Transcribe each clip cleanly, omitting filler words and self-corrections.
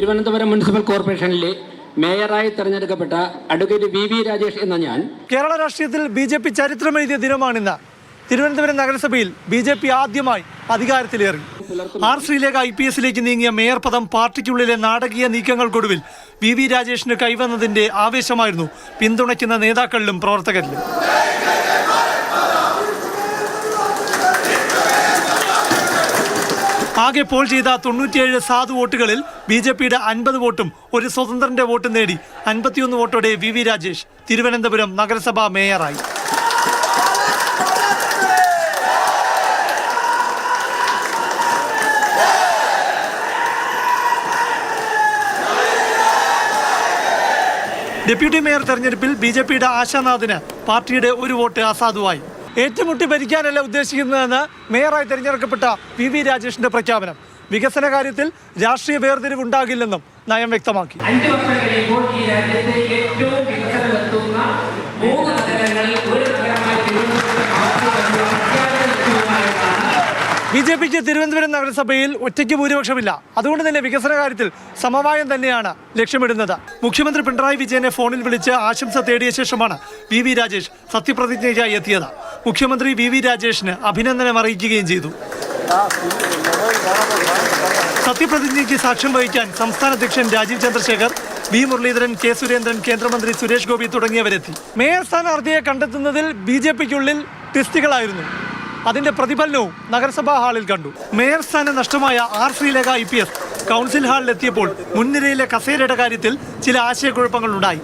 Thiruvananthapuram municipal കോർപ്പറേഷനിലെ മേയറായി തെരഞ്ഞെടുക്കപ്പെട്ട advocate V Rajesh എന്ന ഞാൻ കേരള രാഷ്ട്രീയത്തിൽ ബി.ജെ.പി. ചരിത്രമെഴുതിയ ദിനമാണിന്ന്. തിരുവനന്തപുരം നഗരസഭയിൽ ബി.ജെ.പി. ആദ്യമായി അധികാരത്തിലേറി. ആർ ശ്രീലേഖ IPSലേക്ക് നീങ്ങിയ മേയർ പദം പാർട്ടിക്കുള്ളിലെ നാടകീയ നീക്കങ്ങൾക്കൊടുവിൽ വി രാജേഷിന് കൈവന്നതിന്റെ ആവേശമായിരുന്നു പിന്തുണയ്ക്കുന്ന നേതാക്കളിലും പ്രവർത്തകരിലും. ആകെ പോൾ ചെയ്ത 97 സാധു വോട്ടുകളിൽ ബി.ജെ.പിയുടെ 50 വോട്ടും ഒരു സ്വതന്ത്രന്റെ വോട്ടും നേടി 51 വോട്ടോടെ വി രാജേഷ് തിരുവനന്തപുരം നഗരസഭാ മേയറായി. ഡെപ്യൂട്ടി മേയർ തെരഞ്ഞെടുപ്പിൽ ബി.ജെ.പിയുടെ ആശാനാഥിന് പാർട്ടിയുടെ ഒരു വോട്ട് അസാധുവായി. ഏറ്റുമുട്ടി ഭരിക്കാനല്ല ഉദ്ദേശിക്കുന്നതെന്ന് മേയറായി തെരഞ്ഞെടുക്കപ്പെട്ട വി രാജേഷിന്റെ പ്രഖ്യാപനം. വികസന കാര്യത്തിൽ രാഷ്ട്രീയ വേർതിരിവുണ്ടാകില്ലെന്നും നയം വ്യക്തമാക്കി. 5 വർഷം കഴിയുമ്പോൾ ഈ രാജ്യത്തെ ഏറ്റവും വികസനമെത്തുന്ന 3 നഗരങ്ങളിൽ ഒരു നഗരമായി ബി.ജെ.പിക്ക് തിരുവനന്തപുരം നഗരസഭയിൽ ഒറ്റയ്ക്ക് ഭൂരിപക്ഷമില്ല. അതുകൊണ്ട് തന്നെ വികസന കാര്യത്തിൽ സമവായം തന്നെയാണ് ലക്ഷ്യമിടുന്നത്. മുഖ്യമന്ത്രി പിണറായി വിജയനെ ഫോണിൽ വിളിച്ച് ആശംസ തേടിയ ശേഷമാണ് വി രാജേഷ് സത്യപ്രതിജ്ഞയ്ക്കായി എത്തിയത്. മുഖ്യമന്ത്രി വി രാജേഷിന് അഭിനന്ദനം അറിയിക്കുകയും ചെയ്തു. സത്യപ്രതിജ്ഞയ്ക്ക് സാക്ഷ്യം വഹിക്കാൻ സംസ്ഥാന അധ്യക്ഷൻ രാജീവ് ചന്ദ്രശേഖർ, വി മുരളീധരൻ, കെ സുരേന്ദ്രൻ, കേന്ദ്രമന്ത്രി സുരേഷ് ഗോപി തുടങ്ങിയവരെത്തി. മേയർ സ്ഥാനാർത്ഥിയെ കണ്ടെത്തുന്നതിൽ ബി.ജെ.പിക്കുള്ളിൽ ട്വിസ്റ്റുകളായിരുന്നു. അതിന്റെ പ്രതിഫലനവും നഗരസഭാ ഹാളിൽ കണ്ടു. മേയർ സ്ഥാനം നഷ്ടമായ ആർ ശ്രീലേഖ IPS കൗൺസിൽ ഹാളിലെത്തിയപ്പോൾ മുൻനിരയിലെ കസേരയുടെ കാര്യത്തിൽ ചില ആശയക്കുഴപ്പങ്ങളുണ്ടായി.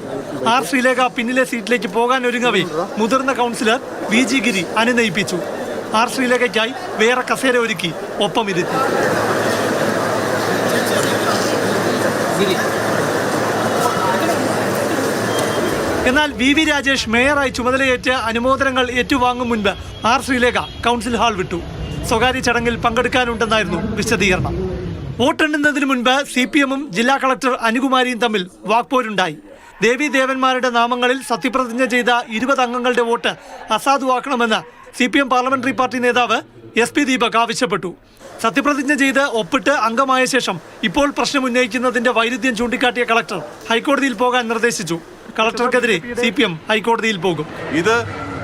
ആർ ശ്രീലേഖ പിന്നിലെ സീറ്റിലേക്ക് പോകാൻ ഒരുങ്ങവേ മുതിർന്ന കൗൺസിലർ VG ഗിരി അനുനയിപ്പിച്ചു. ആർ ശ്രീലേഖയ്ക്കായി വേറെ കസേര ഒരുക്കി ഒപ്പം ഇരുത്തി. എന്നാൽ വി രാജേഷ് മേയറായി ചുമതലയേറ്റ് അനുമോദനങ്ങൾ ഏറ്റുവാങ്ങും മുൻപ് ആർ ശ്രീലേഖ കൗൺസിൽ ഹാൾ വിട്ടു. സ്വകാര്യ ചടങ്ങിൽ പങ്കെടുക്കാനുണ്ടെന്നായിരുന്നു വിശദീകരണം. വോട്ടെണ്ണുന്നതിന് മുൻപ് CPM-ഉം ജില്ലാ കളക്ടർ അനുകുമാരിയും തമ്മിൽ വാക്പോരുണ്ടായി. ദേവീദേവന്മാരുടെ നാമങ്ങളിൽ സത്യപ്രതിജ്ഞ ചെയ്ത 20 അംഗങ്ങളുടെ വോട്ട് അസാധുവാക്കണമെന്ന് CPM പാർലമെന്ററി പാർട്ടി നേതാവ് SP ദീപക് ആവശ്യപ്പെട്ടു. സത്യപ്രതിജ്ഞ ചെയ്ത് ഒപ്പിട്ട് അംഗമായ ശേഷം ഇപ്പോൾ പ്രശ്നം ഉന്നയിക്കുന്നതിന്റെ വൈരുദ്ധ്യം ചൂണ്ടിക്കാട്ടിയ കളക്ടർ ഹൈക്കോടതിയിൽ പോകാൻ നിർദ്ദേശിച്ചു. കളക്ടർക്കെതിരെ CPM ഹൈക്കോടതിയിൽ പോകും. ഇത്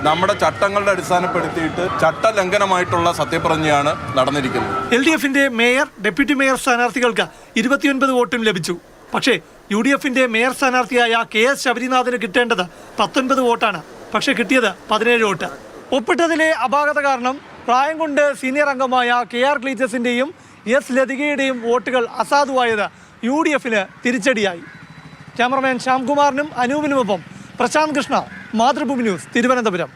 നമ്മുടെ ചട്ടങ്ങളുടെ അടിസ്ഥാനപ്പെടുത്തിയിട്ട് ചട്ടലംഘനമായിട്ടുള്ള സത്യപ്രതിജ്ഞയാണ് നടന്നിരിക്കുന്നത്. LDF-ന്റെ മേയർ, ഡെപ്യൂട്ടി മേയർ സ്ഥാനാർത്ഥികൾക്ക് 29 വോട്ടും ലഭിച്ചു. പക്ഷേ UDF-ന്റെ മേയർ സ്ഥാനാർത്ഥിയായ KS ശബരിനാഥിന് കിട്ടേണ്ടത് 19 വോട്ടാണ്. പക്ഷേ കിട്ടിയത് 17 വോട്ട്. ഒപ്പിട്ടതിലെ അപാകത കാരണം പ്രായം കൊണ്ട് സീനിയർ അംഗമായ KR ക്ലീറ്റസിന്റെയും S ലതികയുടെയും വോട്ടുകൾ അസാധുവായത് UDF-ന് തിരിച്ചടിയായി. ക്യാമറമാൻ ശ്യാംകുമാറിനും അനൂപിനുമൊപ്പം പ്രശാന്ത് കൃഷ്ണ, മാതൃഭൂമി ന്യൂസ്, തിരുവനന്തപുരം.